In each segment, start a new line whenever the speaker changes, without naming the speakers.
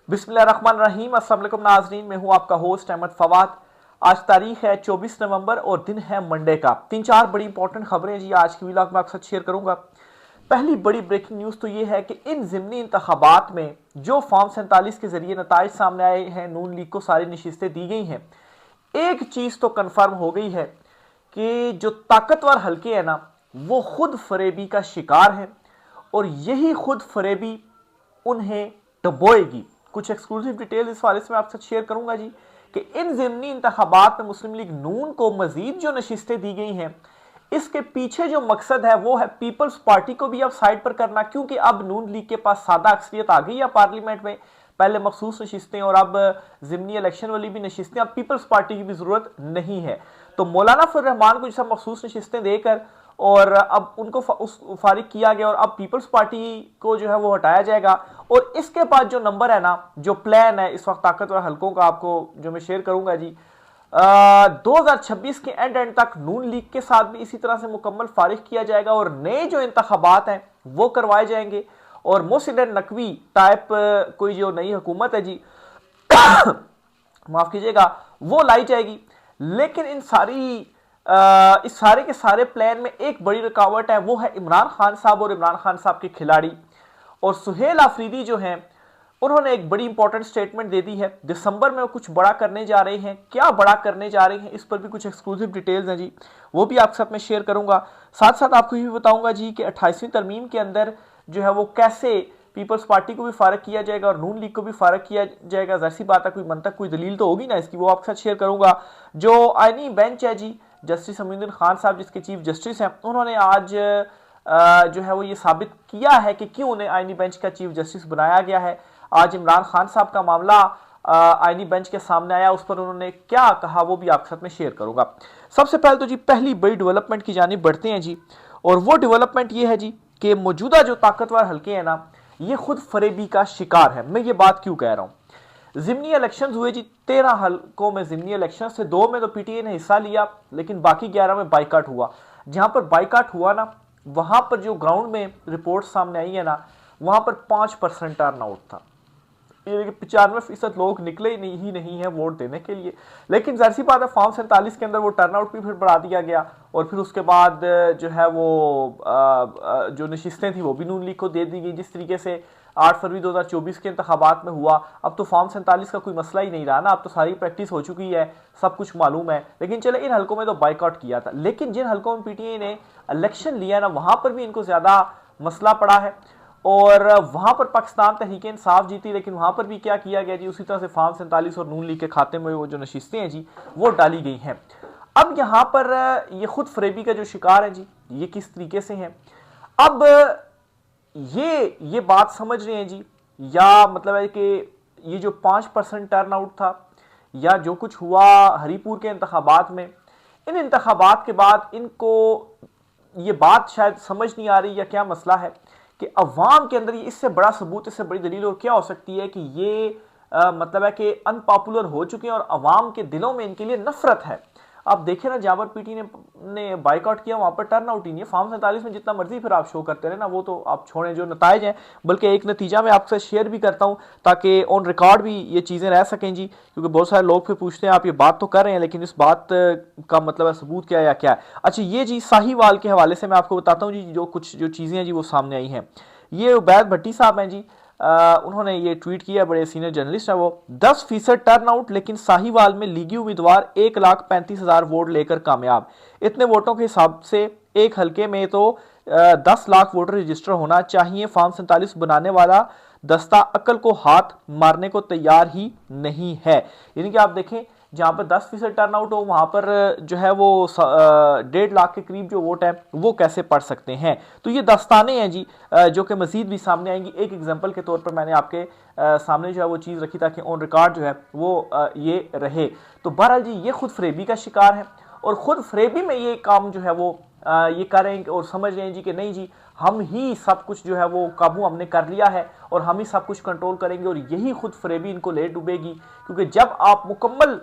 बिस्मिल्लाहिर्रहमानिर्रहीम। अस्सलाम वालेकुम नाज़रीन, मैं हूं आपका होस्ट अहमद फवाद। आज तारीख है 24 नवंबर और दिन है मंडे का। 3-4 बड़ी इंपॉर्टेंट खबरें जी आज की व्लॉग में आपके साथ शेयर करूंगा। पहली बड़ी ब्रेकिंग न्यूज़ तो ये है कि इन ज़िमनी इंतखाबात में जो फॉर्म 47 के जरिए नताइज सामने आए हैं, नून लीग को सारी नशिस्तें दी गई हैं। एक चीज़ तो कन्फर्म हो गई है कि जो ताकतवर हल्के हैं ना, वो खुद फरेबी का शिकार हैं और यही खुद फरेबी उन्हें डबोएगी। कुछ एक्सक्लूसिव डिटेल इस हवाले से मैं आपसे शेयर करूंगा जी कि इन ज़िमनी इंतखाबात में मुस्लिम लीग नून को मजीद जो नशिस्तें दी गई हैं, इसके पीछे जो मकसद है वो है पीपल्स पार्टी को भी अब साइड पर करना, क्योंकि अब नून लीग के पास सादा अक्सरियत आ गई है पार्लियामेंट में। पहले मखसूस नशिस्तें और अब ज़िमनी इलेक्शन वाली भी नशिस्तें, अब पीपल्स पार्टी की भी जरूरत नहीं है। तो मौलाना फजल रहमान को जैसा मखसूस नशिस्तें देकर और अब उनको फारिग किया गया और अब पीपल्स पार्टी को जो है वो हटाया जाएगा। और इसके बाद जो नंबर है ना, जो प्लान है इस वक्त ताकतवर हल्कों का, आपको जो मैं शेयर करूंगा जी, 2026 के एंड तक नून लीग के साथ भी इसी तरह से मुकम्मल फारिग किया जाएगा और नए जो इंतखाबात हैं वो करवाए जाएंगे और मोहसिन नकवी टाइप कोई जो नई हुकूमत है जी माफ कीजिएगा, वो लाई जाएगी। लेकिन इस सारे के सारे प्लान में एक बड़ी रुकावट है, वो है इमरान खान साहब और इमरान खान साहब के खिलाड़ी। और सुहेल आफरीदी जो हैं, उन्होंने एक बड़ी इंपॉर्टेंट स्टेटमेंट दे दी है। दिसंबर में वो कुछ बड़ा करने जा रहे हैं। क्या बड़ा करने जा रहे हैं, इस पर भी कुछ एक्सक्लूसिव डिटेल्स हैं जी, वो भी आपके साथ में शेयर करूंगा। साथ साथ आपको ये भी बताऊंगा जी कि 28वीं तरमीम के अंदर जो है वो कैसे पीपल्स पार्टी को भी फारग किया जाएगा और नून लीग को भी फारग किया जाएगा। जाहिर सी बात है, कोई मंतक कोई दलील तो होगी ना इसकी, वो आपके साथ शेयर करूंगा। जो आईनी बेंच है जी, जस्टिस अमीनुद्दीन खान साहब जिसके चीफ जस्टिस हैं, उन्होंने आज जो है वो ये साबित किया है कि क्यों उन्हें आईनी बेंच का चीफ जस्टिस बनाया गया है। आज इमरान खान साहब का मामला आईनी बेंच के सामने आया, उस पर उन्होंने क्या कहा वो भी आपके साथ में शेयर करूंगा। सबसे पहले तो जी पहली बड़ी डेवलपमेंट की जानिब बढ़ते हैं जी, और वो डेवलपमेंट ये है जी कि मौजूदा जो ताकतवर हल्के हैं ना, ये खुद फरेबी का शिकार है। मैं ये बात क्यों कह रहा हूं। जिमनी इलेक्शंस हुए जी 13 हल्कों में जिमनी इलेक्शन से 2 में तो पीटीए ने हिस्सा लिया, लेकिन बाकी 11 में बाइकाट हुआ। जहां पर बाइकाट हुआ ना, वहां पर जो ग्राउंड में रिपोर्ट सामने आई है ना, वहां पर 5% टर्नआउट था। 95% लोग निकले ही नहीं है वोट देने के लिए। लेकिन जाहिर सी बात है, फॉर्म 47 के अंदर वो टर्नआउट भी फिर बढ़ा दिया गया और फिर उसके बाद जो है वो जो नशिस्तें थी वो भी नून लीग को दे दी गई, जिस तरीके से 8 फरवरी 2024 के इंतखाबात में हुआ। अब तो फॉर्म 47 का कोई मसला ही नहीं रहा ना, अब तो सारी प्रैक्टिस हो चुकी है, सब कुछ मालूम है। लेकिन चले, इन हल्कों में तो बाइकआउट किया था, लेकिन जिन हल्कों में पीटीआई ने इलेक्शन लिया ना, वहां पर भी इनको ज्यादा मसला पड़ा है और वहां पर पाकिस्तान तहरीक इंसाफ जीती। लेकिन वहां पर भी क्या किया गया जी, उसी तरह से फॉर्म 47 और नून लीग के खाते में वो जो नशिस्तें हैं जी वो डाली गई हैं। अब यहां पर ये खुद फरेबी का जो शिकार है जी, ये किस तरीके से हैं। अब ये बात समझ रहे हैं जी, या मतलब है कि ये जो 5% टर्नआउट था या जो कुछ हुआ हरीपुर के इंतखाबात में, इन इंतखाबात के बाद इनको ये बात शायद समझ नहीं आ रही या क्या मसला है कि अवाम के अंदर ये इससे बड़ा सबूत, इससे बड़ी दलील और क्या हो सकती है कि ये मतलब है कि अनपॉपुलर हो चुके हैं और अवाम के दिलों में इनके लिए नफरत है। आप देखें ना, जहां पर पीटी ने बाइकआउट किया वहां पर टर्नआउट ही नहीं है। फॉर्म 47 में जितना मर्जी फिर आप शो करते रहे ना, वो तो आप छोड़ें, जो नताइज हैं। बल्कि एक नतीजा मैं आपसे शेयर भी करता हूं ताकि ऑन रिकॉर्ड भी ये चीज़ें रह सकें जी, क्योंकि बहुत सारे लोग फिर पूछते हैं आप ये बात तो कर रहे हैं लेकिन इस बात का मतलब है सबूत क्या है या क्या है। अच्छा, ये जी साहीवाल के हवाले से मैं आपको बताता हूँ जी, जो कुछ जो चीज़ें हैं जी वो सामने आई हैं। ये उबैद भट्टी साहब हैं जी, उन्होंने ये ट्वीट किया, बड़े सीनियर जर्नलिस्ट है वो। 10% टर्नआउट, लेकिन साहीवाल में लीगी उम्मीदवार 1,35,000 वोट लेकर कामयाब। इतने वोटों के हिसाब से एक हल्के में तो 10 लाख वोटर रजिस्टर होना चाहिए। फॉर्म 47 बनाने वाला दस्ता अकल को हाथ मारने को तैयार ही नहीं है। यानी कि आप देखें, जहां पर 10% टर्नआउट हो वहां पर जो है वो 1.5 लाख के करीब जो वोट है वो कैसे पढ़ सकते हैं। तो ये दास्तानें हैं जी जो कि मजीद भी सामने आएंगी। एक एग्जांपल के तौर पर मैंने आपके सामने जो है वो चीज़ रखी ताकि ऑन रिकॉर्ड जो है वो ये रहे। तो बहरहाल जी ये खुद फरेबी का शिकार है और खुद फरेबी में ये काम जो है वो ये कर रहे हैं और समझ रहे हैं जी कि नहीं जी, हम ही सब कुछ जो है वो काबू हमने कर लिया है और हम ही सब कुछ कंट्रोल करेंगे, और यही खुद फरेबी इनको ले डूबेगी। क्योंकि जब आप मुकम्मल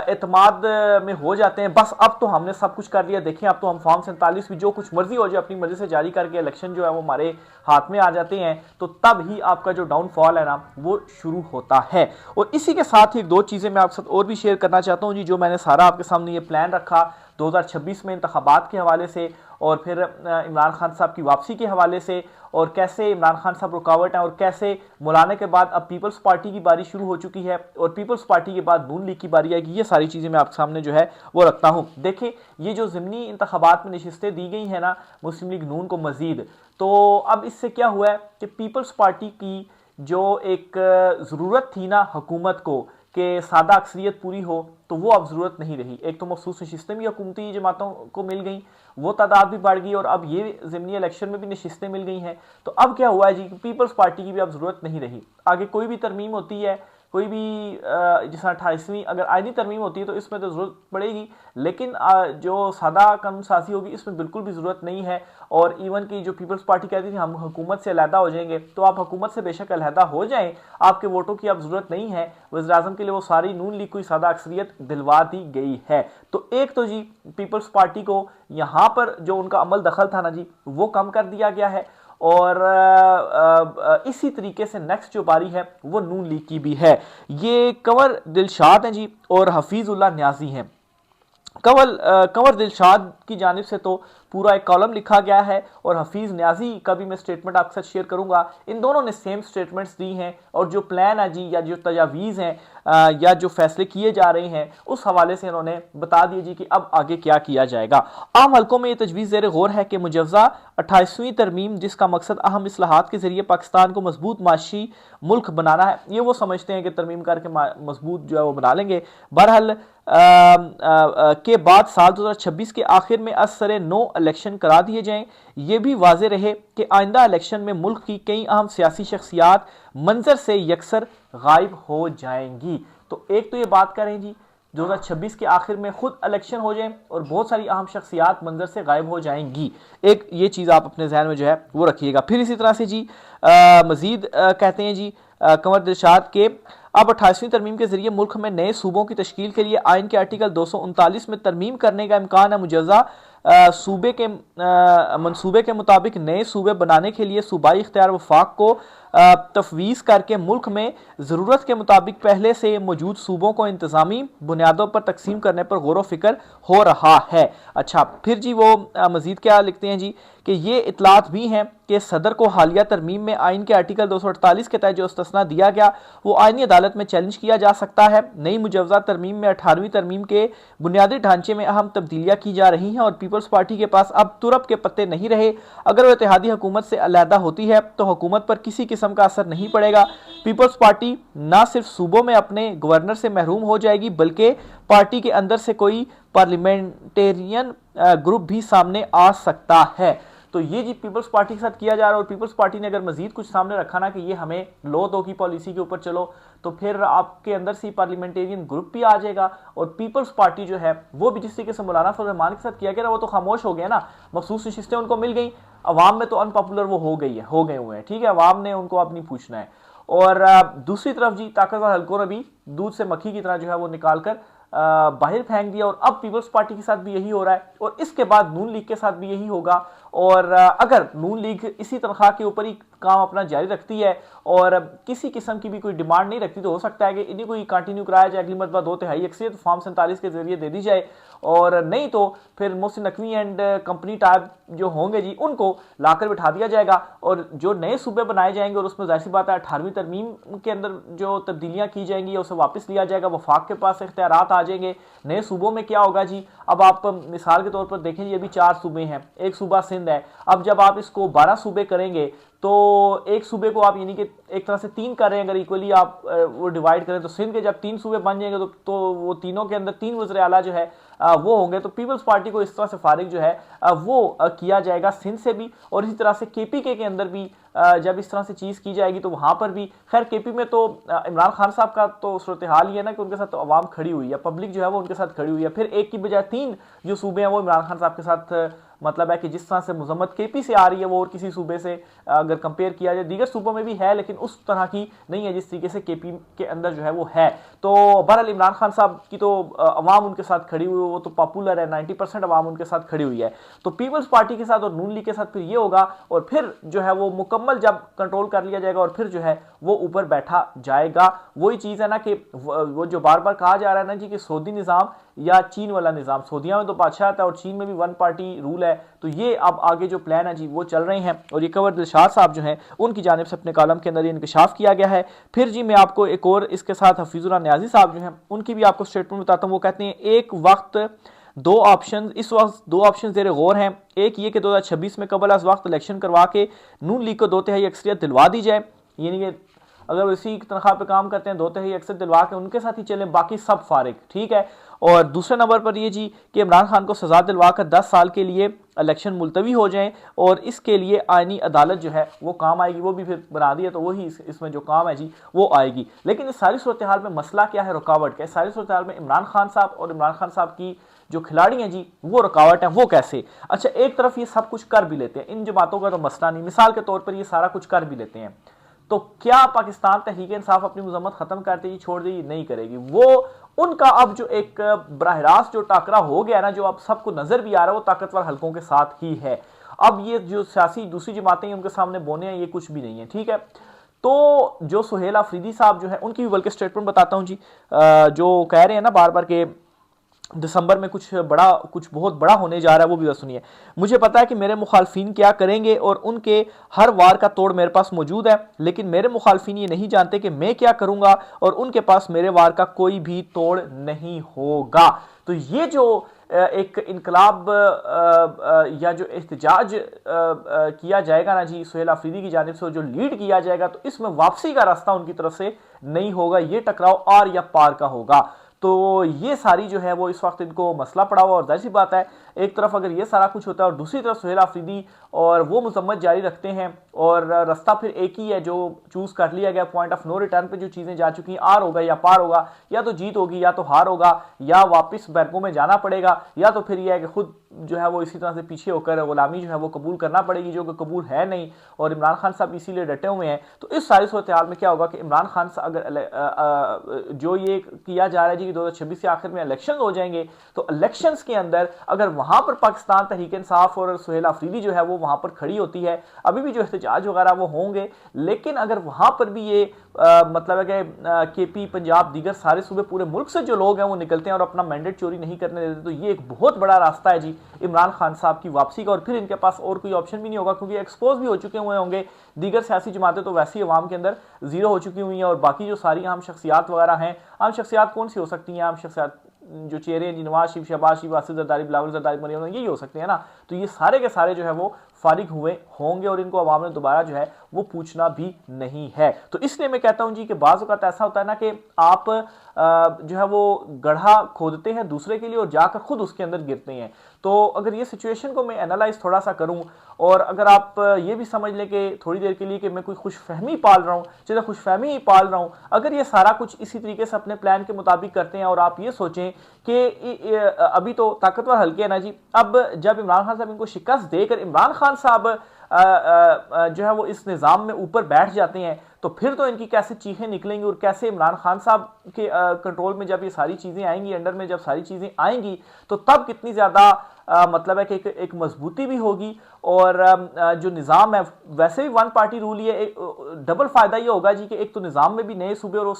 एतमाद में हो जाते हैं, बस अब तो हमने सब कुछ कर लिया, देखें अब तो हम फॉर्म 47 भी जो कुछ मर्जी हो जाए अपनी मर्जी से जारी करके इलेक्शन जो है वो हमारे हाथ में आ जाते हैं, तो तब ही आपका जो डाउनफॉल है ना वो शुरू होता है। और इसी के साथ ही दो चीज़ें मैं आपके साथ और भी शेयर करना चाहता हूँ जी, जो मैंने सारा आपके सामने ये प्लान रखा 2026 में इंतखाबात के हवाले से, और फिर इमरान खान साहब की वापसी के हवाले से, और कैसे इमरान खान साहब रुकावट हैं, और कैसे मौलाना के बाद अब पीपल्स पार्टी की बारी शुरू हो चुकी है और पीपल्स पार्टी के बाद नून लीग की बारी आएगी। ये सारी चीज़ें मैं आपके सामने जो है वो रखता हूँ। देखिए, ये जो ज़िमनी इंतखाबात में नशिस्तें दी गई हैं ना मुस्लिम लीग नून को मजीद, तो अब इससे क्या हुआ है कि पीपल्स पार्टी की जो एक ज़रूरत थी ना हुकूमत को कि सादा अक्सरियत पूरी हो, तो वो अब ज़रूरत नहीं रही। एक तो मखसूस नशिस्तें भी हुकूमती जमातों को मिल गई, वो तादाद भी बढ़ गई, और अब ये ज़िमनी इलेक्शन में भी नशिस्तें मिल गई हैं। तो अब क्या हुआ है जी, पीपल्स पार्टी की भी अब ज़रूरत नहीं रही। आगे कोई भी तरमीम होती है, कोई भी जैसा 28वीं अगर आइनी तरमीम होती है तो इसमें तो ज़रूरत पड़ेगी, लेकिन जो सादा कानून साजी होगी इसमें बिल्कुल भी ज़रूरत नहीं है। और इवन की जो पीपल्स पार्टी कहती थी हम हुकूमत से अलहदा हो जाएंगे, तो आप हुकूमत से बेशक अलहदा हो जाएं, आपके वोटों की अब ज़रूरत नहीं है। वज़ीर-ए-आज़म के लिए वो सारी नून लीग को सादा अक्सरियत दिलवा दी गई है। तो एक तो जी पीपल्स पार्टी को यहाँ पर जो उनका अमल दखल था ना जी, वो कम कर दिया गया है, और इसी तरीके से नेक्स्ट जो बारी है वो नून लीग की भी है। ये कंवर दिलशाद हैं जी और हफीजुल्लाह न्याजी हैं। कंवर दिलशाद की जानिब से तो पूरा एक कॉलम लिखा गया है, और हफीज़ न्याजी का भी मैं स्टेटमेंट आपके साथ शेयर करूंगा। इन दोनों ने सेम स्टेटमेंट्स दी हैं, और जो प्लान है जी या जो तजावीज़ हैं या जो फैसले किए जा रहे हैं उस हवाले से इन्होंने बता दिया जी कि अब आगे क्या किया जाएगा। आम हल्कों में यह तजवीज़ ज़ेर गौर है कि मुजव्ज़ा 28वीं तरमीम, जिसका मकसद अहम इस्लाहात के जरिए पाकिस्तान को मजबूत माशी मुल्क बनाना है, ये वो समझते हैं कि तरमीम करके मजबूत जो है वो बना लेंगे। बहरहाल के बाद साल 2026 के आखिर में असर नो इलेक्शन करा दिए जाएं। ये भी वाजे रहे कि आइंदा इलेक्शन में मुल्क की कई अहम सियासी शख्सियात मंजर से यकसर गायब हो जाएंगी। तो एक तो ये बात करें जी 2026 के आखिर में खुद इलेक्शन हो जाए और बहुत सारी अहम शख्सियात मंजर से गायब हो जाएंगी। एक ये चीज़ आप अपने जहन में जो है वो रखिएगा। फिर इसी तरह से जी मजीद कहते हैं जी कंवर दिलशाद के अब 28वीं तरमीम के जरिए मुल्क में नए सूबों की तश्कील के लिए आइन के आर्टिकल 239 में तरमीम करने का इम्कान है। मुजव्जा सूबे के मनसूबे के मुताबिक नए सूबे बनाने के लिए सूबाई इख्तियार वफाक को तफवीज़ करके मुल्क में ज़रूरत के मुताबिक पहले से मौजूद सूबों को इंतज़ामी बुनियादों पर तकसीम करने पर गौर व फिक्र हो रहा है। अच्छा, फिर जी वो मज़ीद क्या लिखते हैं जी कि ये इतलात भी हैं कि सदर को हालिया तरमीम में आइन के आर्टिकल 248 के तहत जो इस्तिस्ना दिया गया वो आइनी अदालत में चैलेंज किया जा सकता है। नई मुजव्जा तरमीम में 18वीं तरमीम के बुनियादी ढांचे में अहम तब्दीलियाँ की जा रही हैं और पीपल्स पार्टी के पास अब तुरप के पत्ते नहीं रहे। अगर वह इत्तेहादी हुकूमत से अलहदा होती है तो हुकूमत पर किसी किस्म का असर नहीं पड़ेगा। पीपल्स पार्टी न सिर्फ सूबों में अपने गवर्नर से महरूम हो जाएगी बल्कि पार्टी के अंदर से कोई पार्लियामेंटेरियन ग्रुप भी सामने आ सकता है। तो ये जी पीपल्स पार्टी के साथ किया जा रहा है, और पीपल्स पार्टी ने अगर मजीद कुछ सामने रखा ना कि ये हमें लो दो की पॉलिसी के ऊपर चलो, तो फिर आपके अंदर से पार्लियामेंटेरियन ग्रुप भी आ जाएगा, और पीपल्स पार्टी जो है वो भी जिस तरीके से मौलाना फजल रहमान के साथ किया गया वो तो खामोश हो गया ना। मखसूस नशिस्तें उनको मिल गई, अवाम में तो अनपॉपुलर वो हो गए हुए हैं, ठीक है, अवाम ने उनको अब नहीं पूछना है। और दूसरी तरफ जी ताकतवर हल्कों ने भी दूध से मक्खी की तरह जो है वो निकाल कर बाहर फेंक दिया, और अब पीपल्स पार्टी के साथ भी यही हो रहा है, और इसके बाद नून लीग के साथ भी यही होगा। और अगर नून लीग इसी तनख्वाह के ऊपर ही काम अपना जारी रखती है और किसी किस्म की भी कोई डिमांड नहीं रखती, तो हो सकता है कि इन्हीं को ही कंटिन्यू कराया जाए, अगली मरतबा 2/3 अक्सरियत फॉर्म 47 के जरिए दे दी जाए, और नहीं तो फिर Mohsin Naqvi and company type जो होंगे जी उनको लाकर बिठा दिया जाएगा, और जो नए सूबे बनाए जाएंगे और उसमें जाहिर सी बात है 18वीं तरमीम के अंदर जो तब्दीलियां की जाएंगी उसे वापस लिया जाएगा, वफाक के पास इख्तियारात आ जाएंगे। नए सूबों में क्या होगा जी, अब आप मिसाल के तौर पर देखें जी अभी 4 सूबे हैं, एक सूबा सिंध है, अब जब आप इसको 12 सूबे करेंगे तो एक सूबे को आप यानी कि एक तरह से 3 कर रहे हैं, अगर इक्वली आप वो डिवाइड करें तो सिंध के जब 3 सूबे बन जाएंगे तो वो तीनों के अंदर 3 वज़ीर आला जो है वो होंगे। तो पीपल्स पार्टी को इस तरह से फारिग जो है वो किया जाएगा सिंध से भी, और इसी तरह से केपीके के अंदर भी जब इस तरह से चीज़ की जाएगी तो वहाँ पर भी खैर केपी में तो इमरान खान साहब का तो सूरत हाल ही है ना कि उनके साथ तो अवाम खड़ी हुई है, पब्लिक जो है वो उनके साथ खड़ी हुई है। फिर एक की बजाय 3 जो सूबे हैं वो इमरान खान साहब के साथ मतलब है कि जिस तरह से मजम्मत केपी से आ रही है वो और किसी सूबे से अगर कंपेयर किया जाए, दीगर सूबों में भी है लेकिन उस तरह की नहीं है जिस तरीके से केपी के अंदर जो है वो है। तो बहरहाल इमरान खान साहब की तो अवाम उनके साथ खड़ी हुई, वो तो पॉपुलर है, 90% अवाम उनके साथ खड़ी हुई है। तो पीपल्स पार्टी के साथ और नून लीग के साथ फिर ये होगा और फिर जो है वो मुकम्मल जब कंट्रोल कर लिया जाएगा और फिर जो है वो ऊपर बैठा जाएगा। वही चीज है ना कि वो जो बार बार कहा जा रहा है ना जी कि सऊदी निजाम या चीन वाला निजाम, सऊदिया में तो बादशाह था और चीन में भी वन पार्टी रूल है। तो ये अब आगे जो प्लान है जी वो चल रहे हैं और ये कवर दिलशाद साहब जो हैं उनकी जानिब से अपने कॉलम के अंदर इंकशाफ किया गया है। फिर जी मैं आपको एक और इसके साथ हफीजुर न्याजी साहब जो हैं उनकी भी आपको स्टेटमेंट बताता हूँ। वो कहते हैं एक वक्त दो ऑप्शन, इस वक्त दो ऑप्शन जेर गौर हैं। एक ये कि 2026 में कबल अज वक्त इलेक्शन करवा के नून लीग को 2/3 अक्सरियत दिलवा दी जाए, यानी कि अगर इसी तनख्वाह पे काम करते हैं 2/3 अक्सर दिलवा के उनके साथ ही चलें, बाकी सब फारिग, ठीक है। और दूसरे नंबर पर ये जी कि इमरान खान को सजा दिलवा कर 10 साल के लिए इलेक्शन मुलतवी हो जाएं और इसके लिए आईनी अदालत जो है वो काम आएगी, वो भी फिर बना दी है तो वही इसमें जो काम है जी वो आएगी। लेकिन इस सारी सूरत हाल में मसला क्या है, रुकावट क्या है? सारी सूरत हाल में इमरान खान साहब और इमरान खान साहब की जो खिलाड़ी हैं जी वो रुकावट है, वो कैसे? अच्छा, एक तरफ ये सब कुछ कर भी लेते हैं, इन जमातों का तो मसला नहीं, मिसाल के तौर पर ये सारा कुछ कर भी लेते हैं, तो क्या पाकिस्तान तहरीक इंसाफ अपनी मुजम्मत खत्म करते ही छोड़ देगी? नहीं करेगी। वो उनका अब जो एक बराह रास्त जो टाकरा हो गया ना, जो अब सबको नजर भी आ रहा है, वो ताकतवर हलकों के साथ ही है। अब ये जो सियासी दूसरी जमातें हैं उनके सामने बोने हैं, ये कुछ भी नहीं है, ठीक है। तो जो सुहेल अफरीदी साहब जो है उनकी भी बल्कि स्टेटमेंट बताता हूं जी, जो कह रहे हैं ना बार बार के दिसंबर में कुछ बहुत बड़ा होने जा रहा है, वो भी सुनिए। मुझे पता है कि मेरे मुखालफिन क्या करेंगे और उनके हर वार का तोड़ मेरे पास मौजूद है, लेकिन मेरे मुखालफिन ये नहीं जानते कि मैं क्या करूंगा और उनके पास मेरे वार का कोई भी तोड़ नहीं होगा। तो ये जो एक इनकलाब या जो एहतजाज किया जाएगा ना जी सुहेल अफरीदी की जानिब से, जो लीड किया जाएगा, तो इसमें वापसी का रास्ता उनकी तरफ से नहीं होगा, ये टकराव आर या पार का होगा। तो ये सारी जो है वो इस वक्त इनको मसला पड़ा हुआ और जाहिर सी बात है एक तरफ अगर ये सारा कुछ होता है और दूसरी तरफ सुहेल अफरीदी और वो मजम्मत जारी रखते हैं और रास्ता फिर एक ही है जो चूज कर लिया गया, पॉइंट ऑफ नो रिटर्न पे जो चीजें जा चुकी हैं, आर होगा या पार होगा, या तो जीत होगी या तो हार होगा, या वापस बैरकों में जाना पड़ेगा, या तो फिर यह है कि खुद जो है वो इसी तरह से पीछे होकर गुलामी जो है वो कबूल करना पड़ेगी, जो कि कबूल है नहीं और इमरान खान साहब इसीलिए डटे हुए हैं। तो इस सारी सूरत हाल में क्या होगा कि इमरान खान साहब अगर जो ये किया जा रहा है जी 2026 के आखिर में इलेक्शन हो जाएंगे, तो इलेक्शन के अंदर अगर वहां पर पाकिस्तान तहरीक इंसाफ और सुहेल अफरीदी जो है वो वहां पर खड़ी होती है, अभी भी जो एहतजाज वगैरह वो होंगे, लेकिन अगर वहां पर भी ये मतलब है कि केपी पंजाब दीगर सारे सूबे पूरे मुल्क से जो लोग हैं वो निकलते हैं और अपना मैंडेट चोरी नहीं करने देते, तो ये एक बहुत बड़ा रास्ता है जी इमरान खान साहब की वापसी का। और फिर इनके पास और कोई ऑप्शन भी नहीं होगा क्योंकि एक्सपोज भी हो चुके हुए होंगे, दीगर सियासी जमातें तो वैसे ही अवाम के अंदर जीरो हो चुकी हुई हैं और बाकी जो सारी आम शख्सियात वगैरह हैं, आम शख्सियात कौन सी हो सकती हैं? आम शख्सियात जो चेहरे हैं जी, नवाज शरीफ, शहबाज शरीफ, आसिफ जरदारी, बिलावल जरदारी, मरियम, यही हो सकते हैं ना। तो ये सारे के सारे जो है वो फारिग हुए होंगे और इनको अवाम ने दोबारा जो है वो पूछना भी नहीं है। तो इसलिए मैं कहता हूं जी कि बाज़ औक़ात ऐसा होता है ना कि आप जो है वो गड्ढा खोदते हैं दूसरे के लिए और जाकर खुद उसके अंदर गिरते हैं। तो अगर ये सिचुएशन को मैं एनालाइज थोड़ा सा करूं और अगर आप ये भी समझ लें कि थोड़ी देर के लिए कि मैं कोई खुशफहमी पाल रहा हूं, चलो खुशफहमी ही पाल रहा हूं, अगर ये सारा कुछ इसी तरीके से अपने प्लान के मुताबिक करते हैं और आप ये सोचें कि अभी तो ताकतवर हल्के हैं ना जी, अब जब इमरान खान साहब इनको शिकस्त देकर इमरान खान साहब जो है वो इस निज़ाम में ऊपर बैठ जाते हैं, तो फिर तो इनकी कैसे चीखें निकलेंगी और कैसे इमरान खान साहब के कंट्रोल में जब ये सारी चीज़ें आएंगी, अंडर में जब सारी चीज़ें आएंगी, तो तब कितनी ज़्यादा मतलब है कि एक मजबूती भी होगी और जो निज़ाम है वैसे भी वन पार्टी रूल ही है। डबल फ़ायदा ये होगा जी कि एक तो निज़ाम में भी नए सूबे और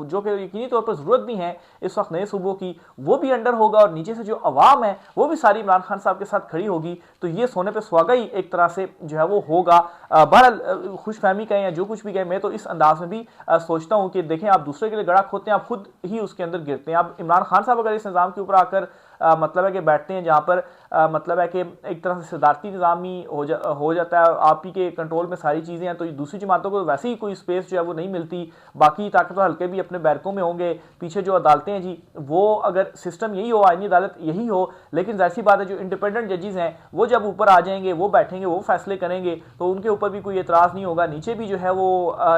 जो कि यकीनी तौर पर ज़रूरत भी है इस वक्त नए सूबों की, वो भी अंडर होगा और नीचे से जो अवाम है वो भी सारी इमरान खान साहब के साथ खड़ी होगी। तो ये सोने पर सुहागा ही एक तरह से जो है वो होगा। बहरहाल खुशफहमी कहें या जो कुछ भी कहें, मैं तो इस अंदाज में भी सोचता हूँ कि देखें आप दूसरे के लिए गड़ा खोदते हैं, आप खुद ही उसके अंदर गिरते हैं। अब इमरान खान साहब अगर इस निज़ाम के ऊपर आकर मतलब है कि बैठते हैं जहाँ पर मतलब है कि एक तरह से सदारती निज़ाम ही हो जाता है, आप ही के कंट्रोल में सारी चीज़ें हैं, तो दूसरी जमातों को वैसे ही कोई स्पेस जो है वो नहीं मिलती। बाकी ताकतवर हल्के भी अपने बैरकों में होंगे, पीछे जो अदालतें हैं जी वो अगर सिस्टम यही हो, आईनी अदालत यही हो, लेकिन जाहिर सी बात है जो इंडिपेंडेंट जजेस हैं वो जब ऊपर आ जाएंगे, वो बैठेंगे, वो फैसले करेंगे, तो उनके ऊपर भी कोई एतराज़ नहीं होगा। नीचे भी जो है वो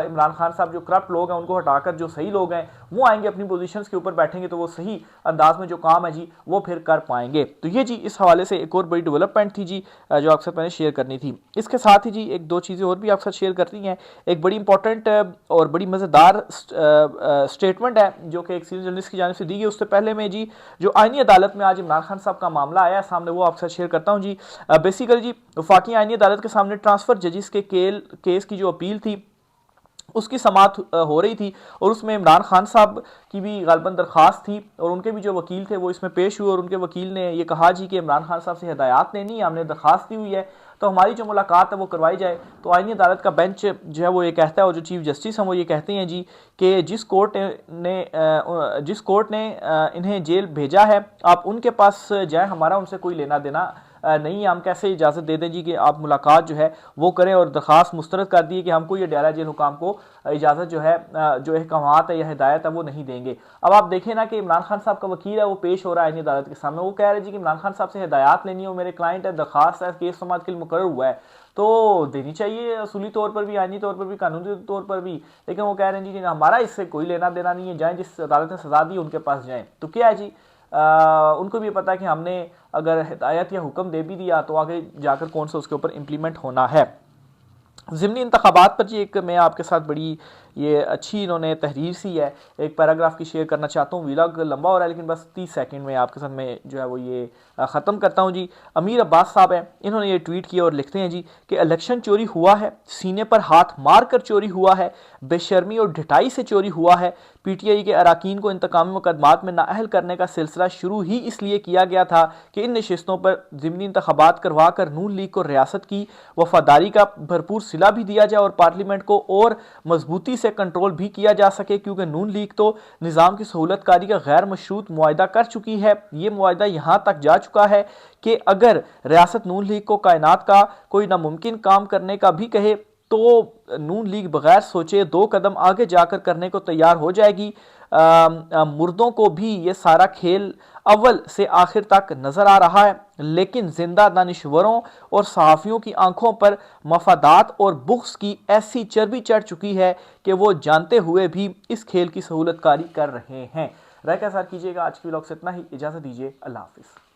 इमरान खान साहब जो करप्ट लोग हैं उनको हटाकर जो सही लोग हैं वो आएंगे, अपनी पोजीशंस के ऊपर बैठेंगे, तो वो सही अंदाज में जो काम है जी वो फिर कर पाएंगे। तो ये जी इस हवाले हवाले से एक और बड़ी डेवलपमेंट थी जी जो आपके साथ मैंने शेयर करनी थी। इसके साथ ही जी एक दो चीज़ें और भी आपके साथ शेयर करनी है। एक बड़ी इंपॉर्टेंट और बड़ी मज़ेदार स्टेटमेंट है जो कि एक सीनियर जर्नलिस्ट की जानिब से दी गई। उससे पहले में जी जो आईनी अदालत में आज इमरान खान साहब का मामला आया सामने, वो आपके साथ शेयर करता हूँ जी। बेसिकली जी वफाकी आईनी अदालत के सामने ट्रांसफर जजिस के केस की जो अपील थी उसकी समाअत हो रही थी और उसमें इमरान खान साहब की भी गालबन दरख्वास्त थी और उनके भी जो वकील थे वो इसमें पेश हुए और उनके वकील ने ये कहा जी कि इमरान खान साहब से हिदायत लेनी है, हमने दरख्वास्त दी हुई है तो हमारी जो मुलाकात है वो करवाई जाए। तो आईनी अदालत का बेंच जो है वो ये कहता है और जो चीफ जस्टिस हैं वो ये कहते हैं जी कि जिस कोर्ट ने इन्हें जेल भेजा है आप उनके पास जाएँ, हमारा उनसे कोई लेना देना नहीं है। हम कैसे इजाज़त दे दें जी कि आप मुलाकात जो है वो करें और दरख्वास्त मुस्तरद कर दी कि हमको ये डेरा जेल हुकाम को इजाज़त जो है जो अहकामात है या हिदायत है वो नहीं देंगे। अब आप देखें ना कि इमरान खान साहब का वकील है वो पेश हो रहा है अदालत के सामने, वो कह रहे जी कि इमरान खान साहब से हिदायत लेनी है, वो मेरे क्लाइंट है, दरख्वास्त है, केस समाअत के लिए मुकर्रर हुआ है तो देनी चाहिए असूली तौर पर भी, आईनी तौर पर भी, कानूनी तौर पर भी। लेकिन वो कह रहे हैं जी हमारा इससे कोई लेना देना नहीं है, जाएँ जिस अदालत ने सजा दी उनके पास जाएँ। तो क्या है जी उनको भी पता है कि हमने अगर हिदायत या हुक्म दे भी दिया तो आगे जाकर कौन सा उसके ऊपर इम्प्लीमेंट होना है। ज़िमनी इंतखाबात पर जी एक मैं आपके साथ बड़ी ये अच्छी इन्होंने तहरीर सी है, एक पैराग्राफ की शेयर करना चाहता हूँ। व्लॉग लंबा हो रहा है लेकिन बस 30 सेकंड में आपके साथ मैं जो है वो ये ख़त्म करता हूँ जी। अमीर अब्बास साहब हैं, इन्होंने ये ट्वीट किया और लिखते हैं जी कि इलेक्शन चोरी हुआ है, सीने पर हाथ मार कर चोरी हुआ है, बेशर्मी और ढिठाई से चोरी हुआ है। पीटीआई के अरकान को इंतकामी मुकदमात में नाअहल करने का सिलसिला शुरू ही इसलिए किया गया था कि इन नशिस्तों पर ज़िमनी इंतखाबात करवा कर नून लीग को रियासत की वफादारी का भरपूर सिला भी दिया जाए और पार्लियामेंट को और मजबूती से कंट्रोल भी किया जा सके, क्योंकि नून लीग तो निज़ाम की सहूलतकारी का गैर मशरूत मुआहदा कर चुकी है। ये मुआहदा यहाँ तक जा चुका है कि अगर रियासत नून लीग को कायनात का कोई नामुमकिन काम करने का भी कहे तो नून लीग बगैर सोचे 2 कदम आगे जाकर करने को तैयार हो जाएगी। मुर्दों को भी ये सारा खेल अव्वल से आखिर तक नजर आ रहा है, लेकिन जिंदा दानिश्वरों और सहाफ़ियों की आंखों पर मफादात और बुग़्ज़ की ऐसी चर्बी चढ़ चुकी है कि वो जानते हुए भी इस खेल की सहूलतकारी कर रहे हैं। राय का साथ कीजिएगा। आज की व्लॉग से इतना ही, इजाज़त दीजिए, अल्लाह हाफिज़।